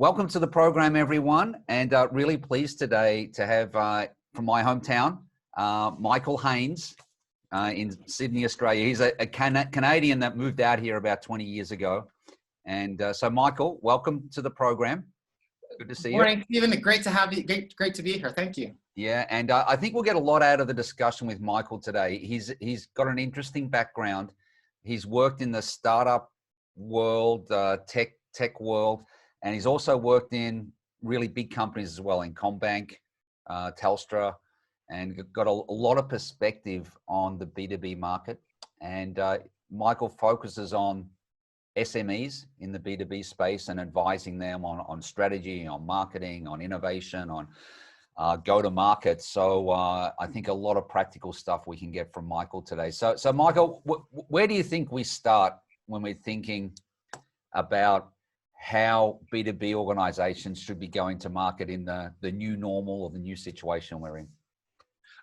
Welcome to the program, everyone, and really pleased today to have from my hometown, Michael Haynes in Sydney, Australia. He's a Canadian that moved out here about 20 years ago. And so Michael, welcome to the program. Good to see you. Morning, Stephen. Great to have you. Great to be here. Thank you. Yeah, and I think we'll get a lot out of the discussion with Michael today. He's got an interesting background. He's worked in the startup world, tech world, and he's also worked in really big companies as well, in Combank, Telstra, and got a lot of perspective on the B2B market. And Michael focuses on SMEs in the B2B space and advising them on strategy, on marketing, on innovation, on go-to-market. So I think a lot of practical stuff we can get from Michael today. So Michael, where do you think we start when we're thinking about how B2B organizations should be going to market in the new normal or the new situation we're in?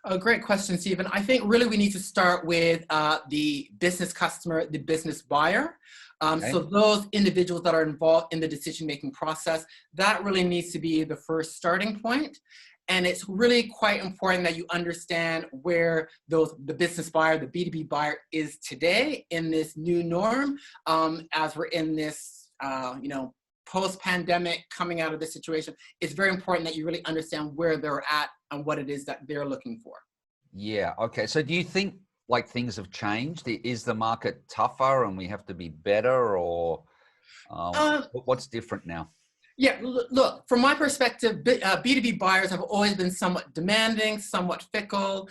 A great question, Stephen. I think really we need to start with the business customer, the business buyer. Okay. So those individuals that are involved in the decision-making process, that really needs to be the first starting point. And it's really quite important that you understand where the business buyer, the B2B buyer is today in this new norm, as we're in this post-pandemic coming out of this situation. It's very important that you really understand where they're at and what it is that they're looking for. Yeah. Okay. So do you think like things have changed? Is the market tougher and we have to be better, or what's different now? Yeah, look, from my perspective, B2B buyers have always been somewhat demanding, somewhat fickle.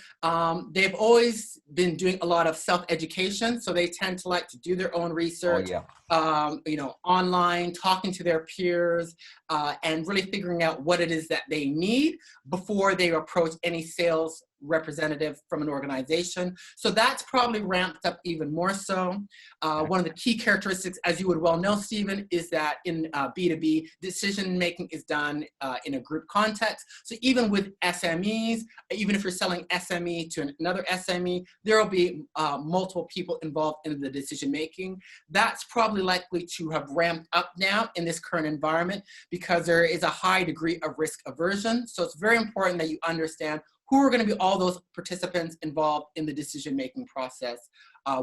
They've always been doing a lot of self-education, so they tend to like to do their own research, online, talking to their peers, and really figuring out what it is that they need before they approach any sales representative from an organization. So that's probably ramped up even more so. One of the key characteristics, as you would well know, Stephen, is that in B2B, decision-making is done in a group context. So even with SMEs, even if you're selling SME to another SME, there will be multiple people involved in the decision-making. That's probably likely to have ramped up now in this current environment because there is a high degree of risk aversion. So it's very important that you understand who are going to be all those participants involved in the decision-making process,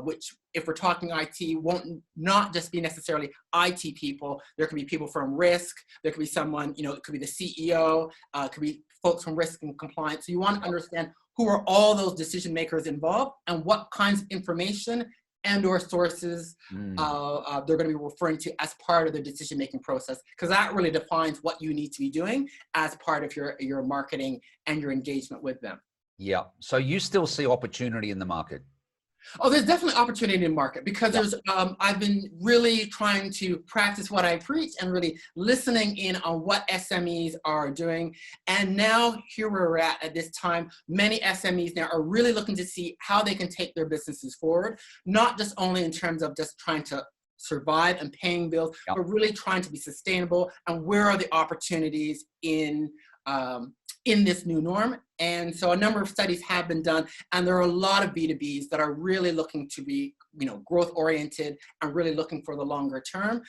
which, if we're talking IT, won't not just be necessarily IT people. There could be people from risk. There could be someone, it could be the CEO. It could be folks from risk and compliance. So you want to understand who are all those decision makers involved and what kinds of information and or sources they're going to be referring to as part of the decision-making process, because that really defines what you need to be doing as part of your marketing and your engagement with them. Yeah. So you still see opportunity in the market? Oh, there's definitely opportunity in the market because there's, I've been really trying to practice what I preach and really listening in on what SMEs are doing. And now here we're at this time, many SMEs now are really looking to see how they can take their businesses forward, not just only in terms of just trying to survive and paying bills, but really trying to be sustainable and where are the opportunities in this new norm. And so a number of studies have been done, and there are a lot of B2Bs that are really looking to be, growth oriented and really looking for the longer term.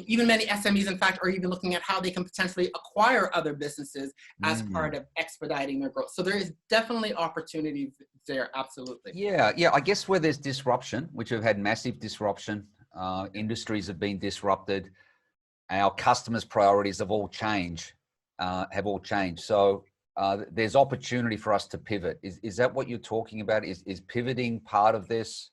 Even many SMEs, in fact, are even looking at how they can potentially acquire other businesses as part of expediting their growth. So there is definitely opportunity there, absolutely. Yeah, I guess where there's disruption, which have had massive disruption, industries have been disrupted, our customers' priorities have all changed. So there's opportunity for us to pivot. Is that what you're talking about? Is pivoting part of this?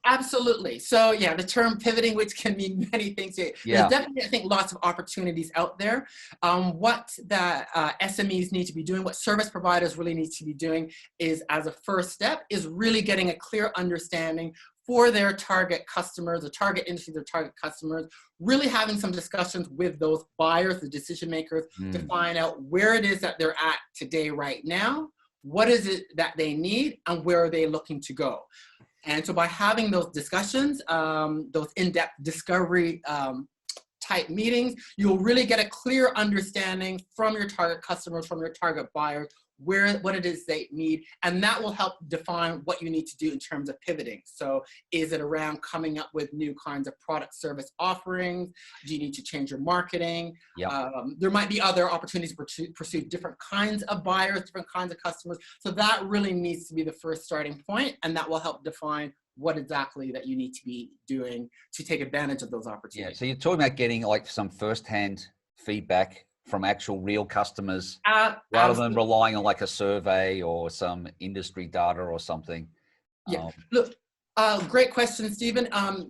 Absolutely. So yeah, the term pivoting, which can mean many things. There's definitely, I think, lots of opportunities out there. What the SMEs need to be doing, what service providers really need to be doing is, as a first step, is really getting a clear understanding for their target customers, the target industry, their target customers, really having some discussions with those buyers, the decision makers, to find out where it is that they're at today, right now, what is it that they need, and where are they looking to go. And so by having those discussions, those in-depth discovery type meetings, you'll really get a clear understanding from your target customers, from your target buyers, what it is they need, and that will help define what you need to do in terms of pivoting. So is it around coming up with new kinds of product service offerings? Do you need to change your marketing? Yeah. There might be other opportunities to pursue different kinds of buyers, different kinds of customers. So that really needs to be the first starting point, and that will help define what exactly that you need to be doing to take advantage of those opportunities. Yeah. So you're talking about getting like some firsthand feedback from actual real customers rather than relying on like a survey or some industry data or something. Yeah. Look, great question, Stephen.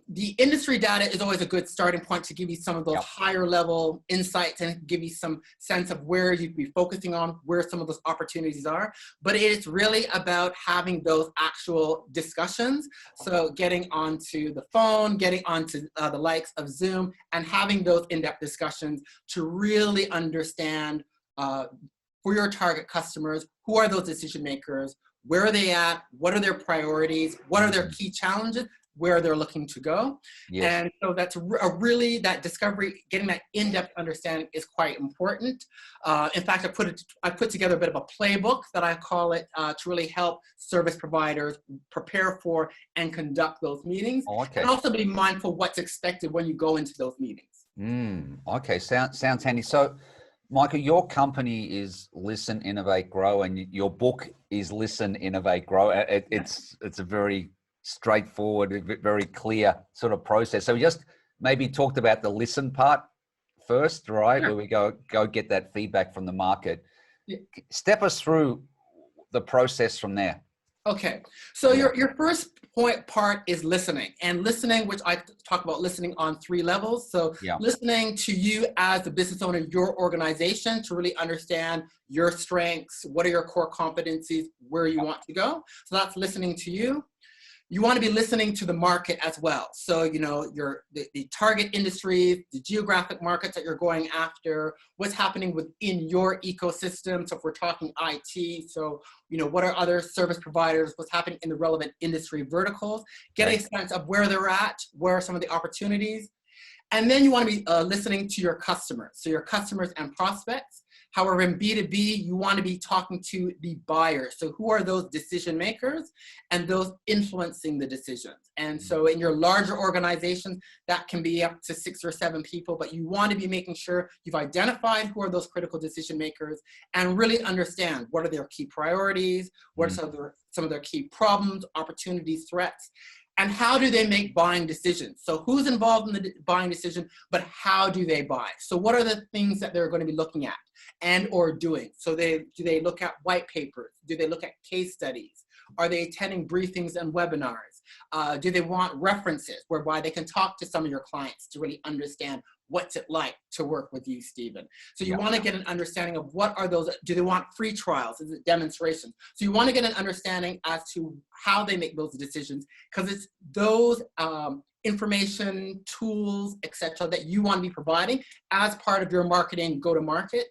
The industry data is always a good starting point to give you some of those higher level insights and give you some sense of where you'd be focusing on, where some of those opportunities are. But it's really about having those actual discussions. So getting onto the phone, getting onto the likes of Zoom, and having those in-depth discussions to really understand for your target customers, who are those decision makers, where are they at, what are their priorities, what are their key challenges, where they're looking to go. Yes. And so that's really, that discovery, getting that in-depth understanding is quite important. In fact, I put together a bit of a playbook that I call it to really help service providers prepare for and conduct those meetings. Oh, okay. And also be mindful what's expected when you go into those meetings. Okay, sounds handy. So, Michael, your company is Listen, Innovate, Grow, and your book is Listen, Innovate, Grow. It's a very straightforward, very clear sort of process. So we just maybe talked about the listen part first, right? Sure. Where we go get that feedback from the market. Yeah. Step us through the process from there. Okay, so your first part is listening, and listening, which I talk about listening on 3 levels. So listening to you as the business owner, your organization, to really understand your strengths, what are your core competencies, where you want to go. So that's listening to you. You want to be listening to the market as well. So, you know, the target industries, the geographic markets that you're going after, what's happening within your ecosystem. So if we're talking IT, so, you know, what are other service providers, what's happening in the relevant industry verticals, getting a sense of where they're at, where are some of the opportunities. And then you want to be listening to your customers, so your customers and prospects. However, in B2B, you want to be talking to the buyers. So who are those decision makers and those influencing the decisions? And so in your larger organizations, that can be up to 6 or 7 people, but you want to be making sure you've identified who are those critical decision makers and really understand what are their key priorities, what are some of their key problems, opportunities, threats, and how do they make buying decisions? So who's involved in the buying decision, but how do they buy? So what are the things that they're going to be looking at and or doing? So do they look at white papers? Do they look at case studies? Are they attending briefings and webinars? Do they want references whereby they can talk to some of your clients to really understand what's it like to work with you, Stephen? So you want to get an understanding of what are those, do they want free trials? Is it demonstrations? So you want to get an understanding as to how they make those decisions, because it's those information, tools, etc., that you want to be providing as part of your marketing go-to-market.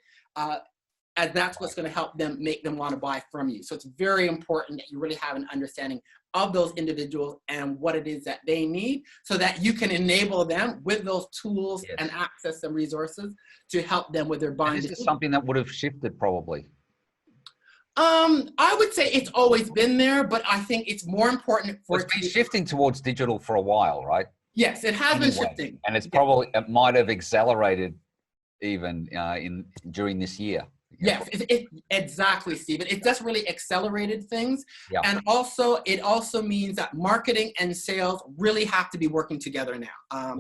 And that's what's going to help them make them want to buy from you. So it's very important that you really have an understanding of those individuals and what it is that they need, so that you can enable them with those tools and access and resources to help them with their buying. And this is something that would have shifted probably. I would say it's always been there, but I think it's more important for it's been shifting towards digital for a while, right? Yes, it has been shifting. And it's probably, it might have accelerated even during this year. Yes, exactly, Stephen. It just really accelerated things. And also, it also means that marketing and sales really have to be working together now.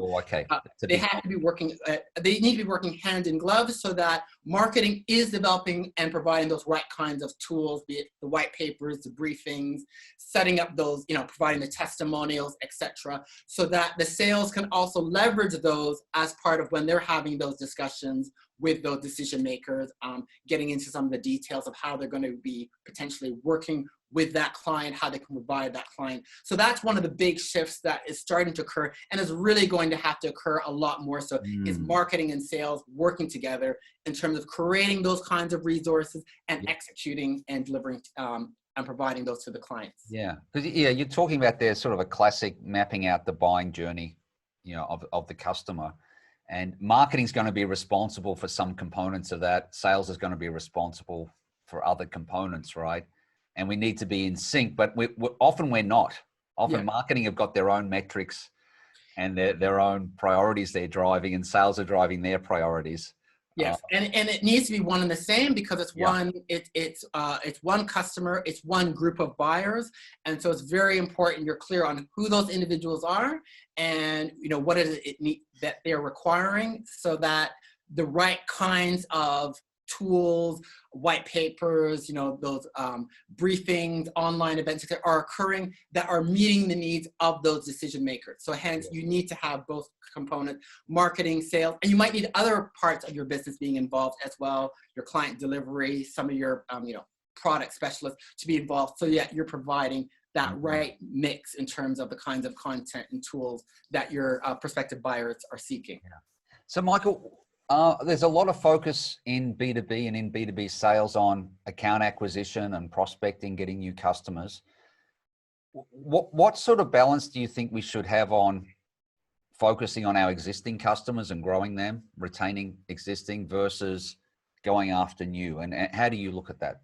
They have to be working, they need to be working hand in glove, so that marketing is developing and providing those right kinds of tools, be it the white papers, the briefings, setting up those, you know, providing the testimonials, etc., so that the sales can also leverage those as part of when they're having those discussions with those decision makers, getting into some of the details of how they're going to be potentially working with that client, how they can provide that client. So that's one of the big shifts that is starting to occur and is really going to have to occur a lot more. So is marketing and sales working together in terms of creating those kinds of resources and executing and delivering and providing those to the clients. Yeah, because you're talking about there's sort of a classic mapping out the buying journey, you know, of the customer. And marketing is going to be responsible for some components of that. Sales is going to be responsible for other components, right? And we need to be in sync, but often we're not. Often marketing have got their own metrics and their own priorities they're driving, and sales are driving their priorities. Yes, and it needs to be one and the same, because it's one customer, it's one group of buyers, and so it's very important you're clear on who those individuals are, and what is it that they're requiring, so that the right kinds of tools, white papers, those briefings, online events that are occurring that are meeting the needs of those decision makers. So hence you need to have both components, marketing, sales, and you might need other parts of your business being involved as well, your client delivery, some of your product specialists to be involved. So you're providing that right mix in terms of the kinds of content and tools that your prospective buyers are seeking. Yeah. So Michael, there's a lot of focus in B2B and in B2B sales on account acquisition and prospecting, getting new customers. What sort of balance do you think we should have on focusing on our existing customers and growing them, retaining existing versus going after new? And how do you look at that?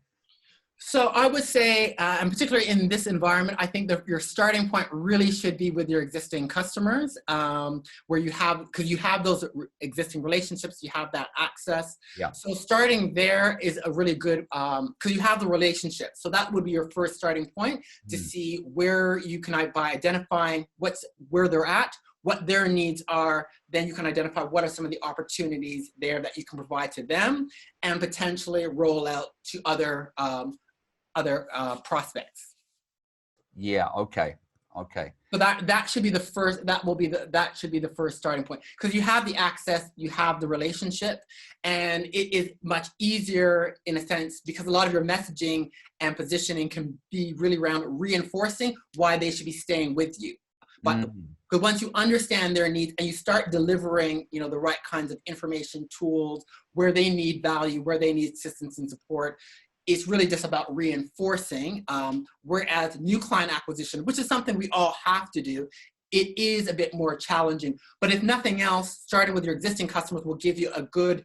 So I would say, and particularly in this environment, I think that your starting point really should be with your existing customers, where because you have those existing relationships, you have that access. Yeah. So starting there is a really good, because you have the relationship. So that would be your first starting point to see where you can, by identifying where they're at, what their needs are, then you can identify what are some of the opportunities there that you can provide to them, and potentially roll out to other prospects. Yeah. Okay. So that should be the first. That should be the first starting point, because you have the access, you have the relationship, and it is much easier in a sense, because a lot of your messaging and positioning can be really around reinforcing why they should be staying with you. But because once you understand their needs and you start delivering, the right kinds of information, tools, where they need value, where they need assistance and support, it's really just about reinforcing. Whereas new client acquisition, which is something we all have to do, it is a bit more challenging. But if nothing else, starting with your existing customers will give you a good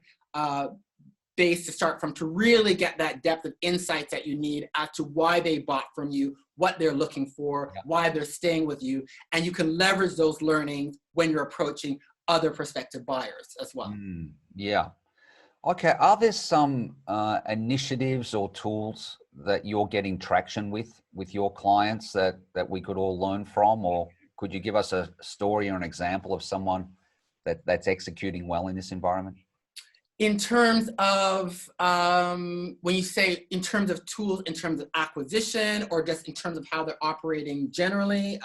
base to start from, to really get that depth of insights that you need as to why they bought from you, what they're looking for, why they're staying with you. And you can leverage those learnings when you're approaching other prospective buyers as well. Yeah. Okay. Are there some initiatives or tools that you're getting traction with your clients that we could all learn from? Or could you give us a story or an example of someone that's executing well in this environment? In terms of, when you say in terms of tools, in terms of acquisition, or just in terms of how they're operating generally?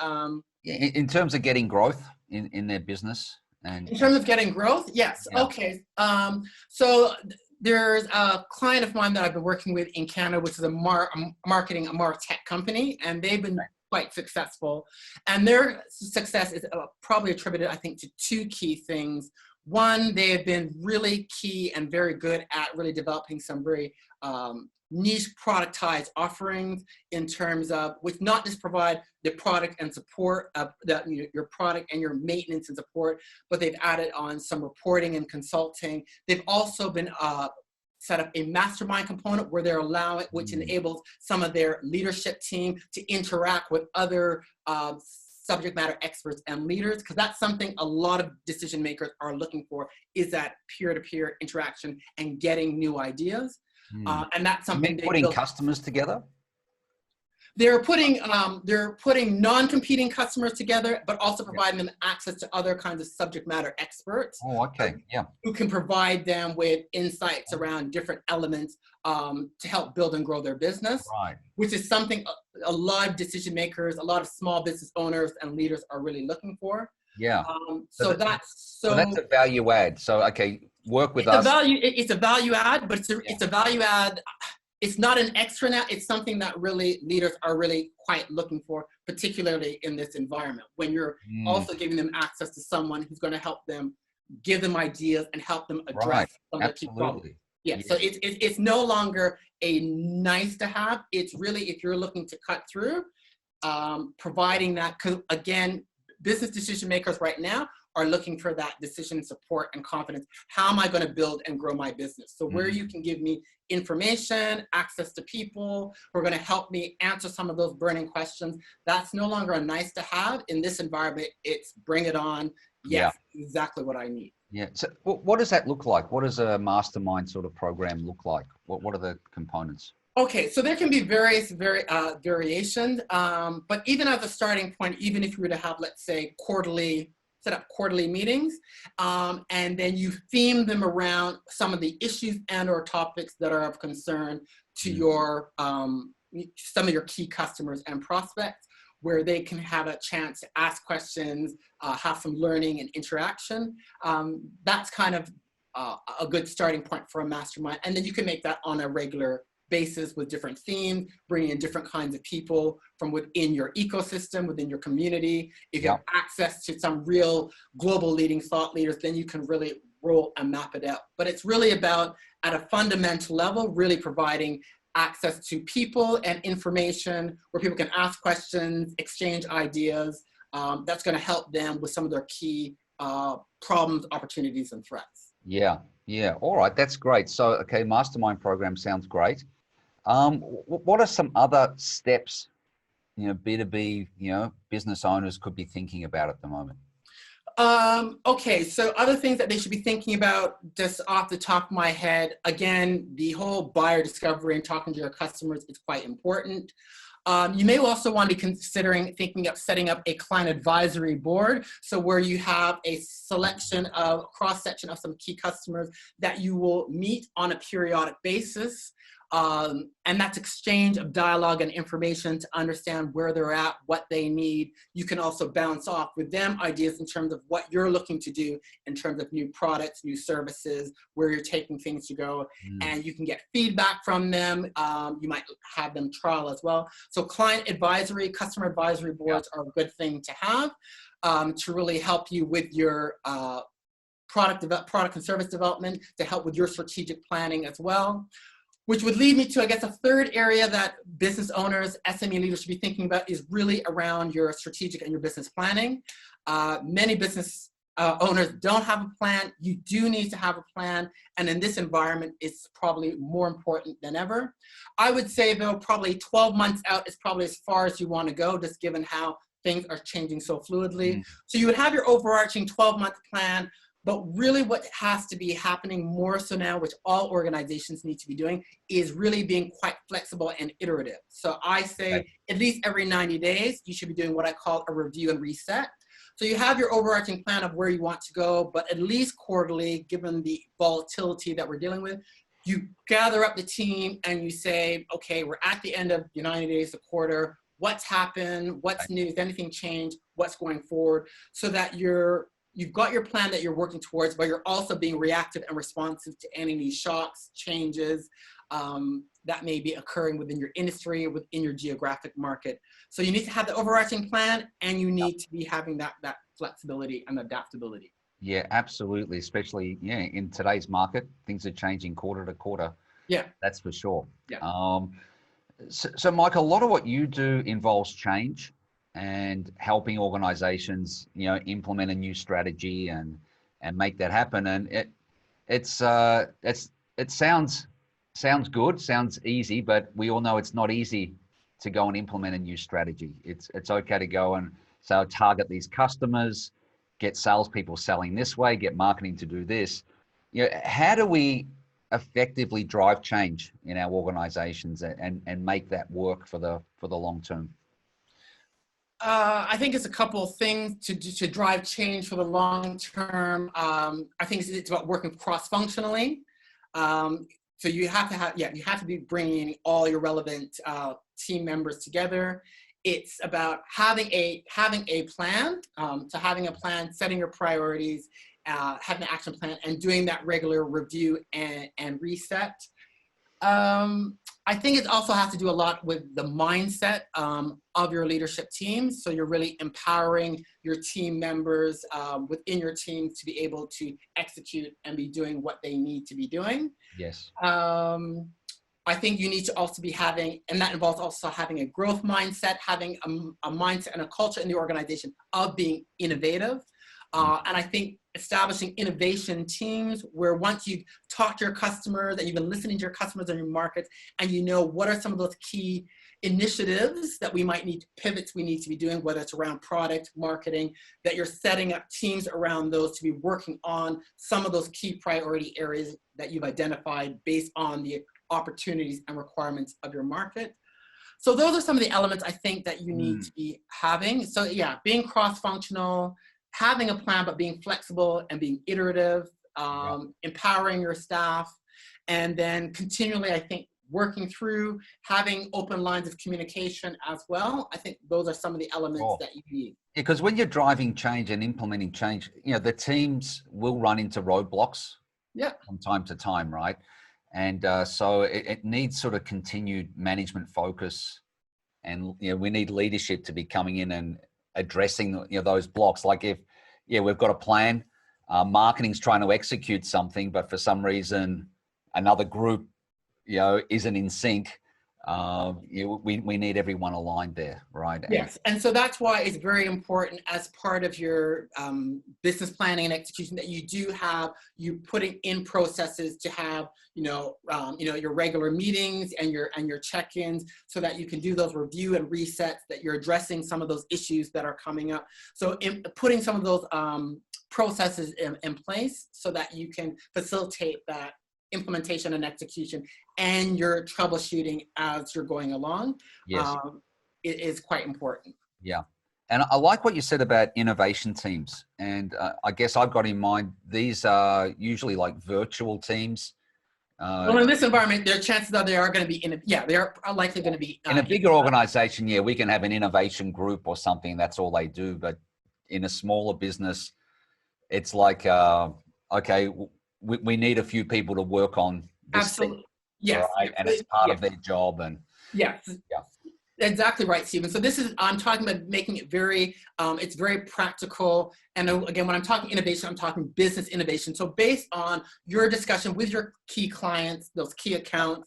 In terms of getting growth in their business. And in terms of getting growth, yes. Yeah. Okay. So there's a client of mine that I've been working with in Canada, which is a MarTech company, and they've been quite successful. And their success is probably attributed, I think, to two key things. One, they have been really key and very good at really developing some very niche productized offerings, in terms of which not just provide the product and support of your product and your maintenance and support, but they've added on some reporting and consulting. They've also been set up a mastermind component where they're allowing, which enables some of their leadership team to interact with other subject matter experts and leaders, because that's something a lot of decision makers are looking for, is that peer-to-peer interaction and getting new ideas. And that's something they're putting customers together. They're putting non-competing customers together, but also providing them access to other kinds of subject matter experts. Oh, okay, yeah. Who can provide them with insights around different elements to help build and grow their business. Right. Which is something a lot of decision makers, a lot of small business owners and leaders are really looking for. Yeah. So that's a value add. So okay, work with us. It's a value add, but it's a value add. It's not an extra now. It's something that really leaders are really quite looking for, particularly in this environment, when you're also giving them access to someone who's going to help them, give them ideas and help them address some of the key problems. Yeah. So it's no longer a nice to have. It's really, if you're looking to cut through, providing that, because again, business decision makers right now are looking for that decision support and confidence. How am I going to build and grow my business? So where you can give me information, access to people who are going to help me answer some of those burning questions, that's no longer a nice to have. In this environment, it's bring it on. Yes, exactly what I need. Yeah. So what does that look like? What does a mastermind sort of program look like? What are the components? Okay, so there can be various variations, but even as a starting point, even if you were to have, let's say, set up quarterly meetings, and then you theme them around some of the issues and or topics that are of concern to your some of your key customers and prospects, where they can have a chance to ask questions, have some learning and interaction. That's kind of a good starting point for a mastermind. And then you can make that on a regular basis with different themes, bringing in different kinds of people from within your ecosystem, within your community. If you have access to some real global leading thought leaders, then you can really roll and map it out. But it's really about, at a fundamental level, really providing access to people and information where people can ask questions, exchange ideas. That's going to help them with some of their key problems, opportunities, and threats. Yeah. All right. That's great. So, okay, mastermind program sounds great. What are some other steps, B2B, business owners could be thinking about at the moment? Okay, so other things that they should be thinking about, just off the top of my head, again, the whole buyer discovery and talking to your customers is quite important. You may also want to be considering thinking of setting up a client advisory board. So where you have a selection of cross-section of some key customers that you will meet on a periodic basis. And that's exchange of dialogue and information to understand where they're at, what they need. You can also bounce off with them ideas in terms of what you're looking to do in terms of new products, new services, where you're taking things to go, and you can get feedback from them. You might have them trial as well. So client advisory, customer advisory boards are a good thing to have to really help you with your product and service development, to help with your strategic planning as well. Which would lead me to, I guess, a third area that business owners, SME leaders should be thinking about is really around your strategic and your business planning. Many business owners don't have a plan. You do need to have a plan. And in this environment, it's probably more important than ever. I would say, though, probably 12 months out is probably as far as you want to go, just given how things are changing so fluidly. So you would have your overarching 12-month plan. But really what has to be happening more so now, which all organizations need to be doing, is really being quite flexible and iterative. So I say at least every 90 days, you should be doing what I call a review and reset. So you have your overarching plan of where you want to go, but at least quarterly, given the volatility that we're dealing with, you gather up the team and you say, okay, we're at the end of your 90 days, a quarter, what's happened, what's new, has anything changed, what's going forward, so that you've got your plan that you're working towards, but you're also being reactive and responsive to any new shocks, changes that may be occurring within your industry, within your geographic market. So you need to have the overarching plan, and you need to be having that flexibility and adaptability. Yeah, absolutely. Especially, in today's market, things are changing quarter to quarter. Yeah. That's for sure. Yeah. So Mike, a lot of what you do involves change and helping organizations, implement a new strategy and make that happen. And it sounds good, sounds easy, but we all know it's not easy to go and implement a new strategy. It's okay to go and target these customers, get salespeople selling this way, get marketing to do this. How do we effectively drive change in our organizations and make that work for the long term? I think it's a couple of things to drive change for the long term. I think it's about working cross-functionally. So you have to be bringing all your relevant team members together. It's about having a plan. So having a plan, setting your priorities, having an action plan, and doing that regular review and reset. I think it also has to do a lot with the mindset of your leadership team. So you're really empowering your team members within your team to be able to execute and be doing what they need to be doing. Yes. I think you need to also be having, and that involves also having a growth mindset, having a mindset and a culture in the organization of being innovative. And I think establishing innovation teams where once you've talked to your customers and you've been listening to your customers and your markets, and you know what are some of those key initiatives that we might need, pivots we need to be doing, whether it's around product, marketing, that you're setting up teams around those to be working on some of those key priority areas that you've identified based on the opportunities and requirements of your market. So those are some of the elements I think that you need to be having. So yeah, being cross-functional, having a plan, but being flexible and being iterative, empowering your staff, and then continually, I think, working through, having open lines of communication as well. I think those are some of the elements that you need. Yeah, because when you're driving change and implementing change, you know, the teams will run into roadblocks from time to time, right? And so it needs sort of continued management focus, and you know, we need leadership to be coming in and addressing those blocks. Like if we've got a plan, marketing's trying to execute something, but for some reason another group isn't in sync. We need everyone aligned there, right? Yes, and so that's why it's very important as part of your business planning and execution that you putting in processes to have your regular meetings and your check-ins, so that you can do those review and resets, that you're addressing some of those issues that are coming up. So putting some of those processes in place so that you can facilitate that implementation and execution and your troubleshooting as you're going along, it is quite important. Yeah. And I like what you said about innovation teams. And I guess I've got in mind, these are usually like virtual teams. Well, in this environment, their chances are they are going to be they are likely going to be in a bigger organization. Yeah, we can have an innovation group or something. That's all they do. But in a smaller business, it's like, okay, we need a few people to work on this. Absolutely. Yes. Right? And it's part of their job. And exactly right, Stephen. So I'm talking about making it very, it's very practical. And again, when I'm talking innovation, I'm talking business innovation. So based on your discussion with your key clients, those key accounts,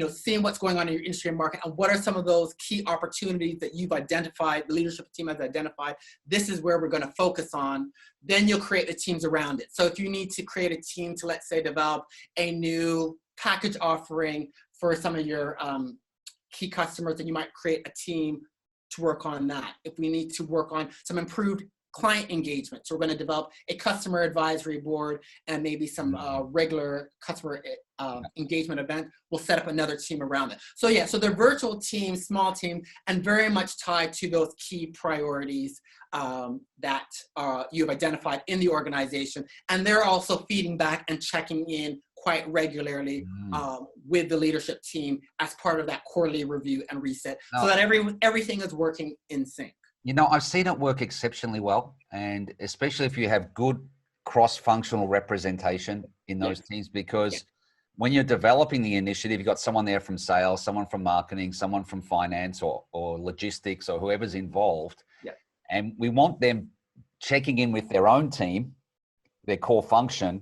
seeing what's going on in your industry and market, and what are some of those key opportunities that you've identified, the leadership team has identified, this is where we're going to focus on, then you'll create the teams around it. So if you need to create a team to, let's say, develop a new package offering for some of your key customers, then you might create a team to work on that. If we need to work on some improved client engagement, so we're going to develop a customer advisory board and maybe some regular customer engagement event, we'll set up another team around it. So so they're virtual teams, small team, and very much tied to those key priorities that you've identified in the organization. And they're also feeding back and checking in quite regularly with the leadership team as part of that quarterly review and reset, so that everything is working in sync. I've seen it work exceptionally well, and especially if you have good cross-functional representation in those teams, because when you're developing the initiative, you've got someone there from sales, someone from marketing, someone from finance or logistics or whoever's involved. And we want them checking in with their own team, their core function,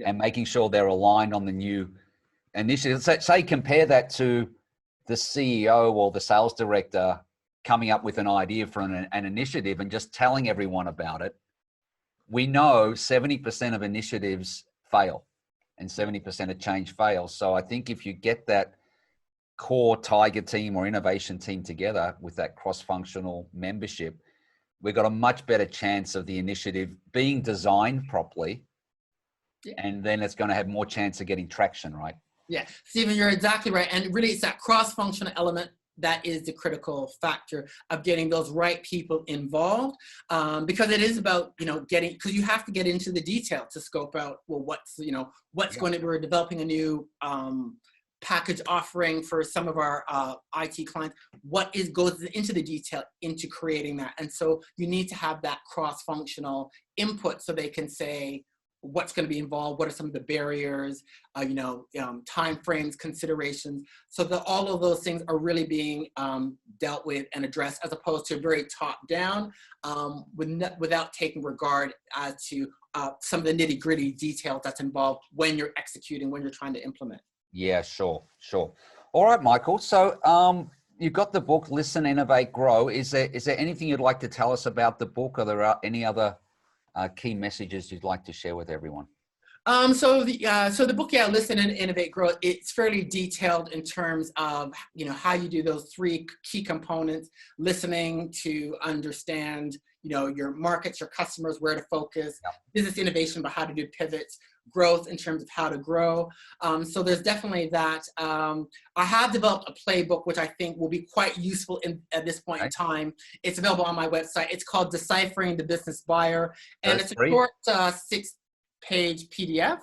and making sure they're aligned on the new initiative. So, say compare that to the CEO or the sales director coming up with an idea for an initiative and just telling everyone about it. We know 70% of initiatives fail and 70% of change fails. So I think if you get that core tiger team or innovation team together with that cross-functional membership, we've got a much better chance of the initiative being designed properly. And then it's going to have more chance of getting traction, right? Yeah, Stephen, you're exactly right. And really, it's that cross-functional element that is the critical factor of getting those right people involved, because it is about, because you have to get into the detail to scope out, well, what's going to be, we're developing a new package offering for some of our IT clients. What goes into the detail into creating that? And so you need to have that cross-functional input so they can say, what's going to be involved, what are some of the barriers, time frames, considerations, so that all of those things are really being dealt with and addressed, as opposed to very top down, without taking regard as to some of the nitty gritty details that's involved when you're executing, when you're trying to implement. Yeah, sure. All right, Michael. So you've got the book, Listen, Innovate, Grow. Is there anything you'd like to tell us about the book? Are there any other key messages you'd like to share with everyone? So the book, yeah, Listen and Innovate Grow, it's fairly detailed in terms of, how you do those three key components: listening to understand, your markets, your customers, where to focus; business innovation, but how to do pivots; growth in terms of how to grow. So there's definitely that. I have developed a playbook, which I think will be quite useful at this point in time. It's available on my website. It's called Deciphering the Business Buyer, and it's a short 6-page PDF,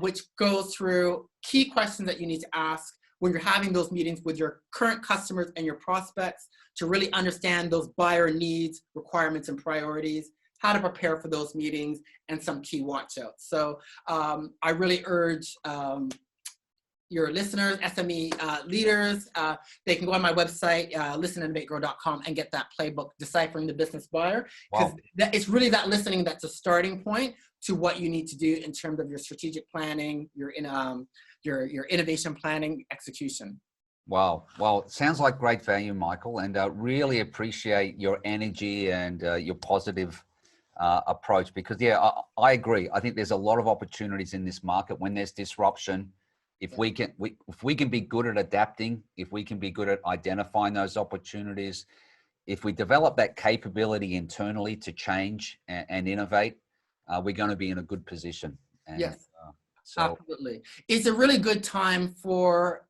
which goes through key questions that you need to ask when you're having those meetings with your current customers and your prospects, to really understand those buyer needs, requirements, and priorities, how to prepare for those meetings, and some key watch-outs. So I really urge your listeners, SME leaders, they can go on my website, listenandinnovategrow.com, and get that playbook, Deciphering the Business Buyer, because it's really that listening that's a starting point to what you need to do in terms of your strategic planning, your innovation planning, execution. Wow. Well, it sounds like great value, Michael, and really appreciate your energy and your positive approach, because I agree. I think there's a lot of opportunities in this market when there's disruption. If we can be good at adapting, if we can be good at identifying those opportunities, if we develop that capability internally to change and innovate, we're going to be in a good position. And, yes, absolutely. It's a really good time for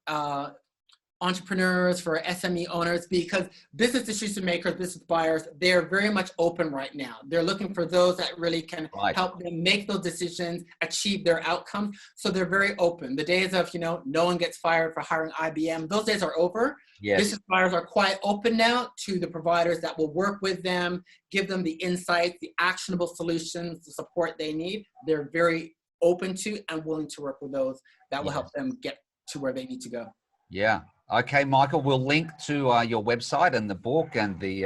entrepreneurs, for SME owners, because business decision makers, business buyers, they're very much open right now. They're looking for those that really can help them make those decisions, achieve their outcomes. So they're very open. The days of, no one gets fired for hiring IBM, those days are over. Yes. Business buyers are quite open now to the providers that will work with them, give them the insights, the actionable solutions, the support they need. They're very open to and willing to work with those that will help them get to where they need to go. Yeah. Okay, Michael, we'll link to your website and the book and the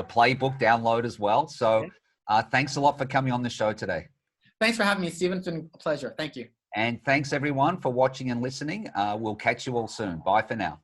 playbook download as well. So thanks a lot for coming on the show today. Thanks for having me, Stephen. It's been a pleasure. Thank you. And thanks everyone for watching and listening. We'll catch you all soon. Bye for now.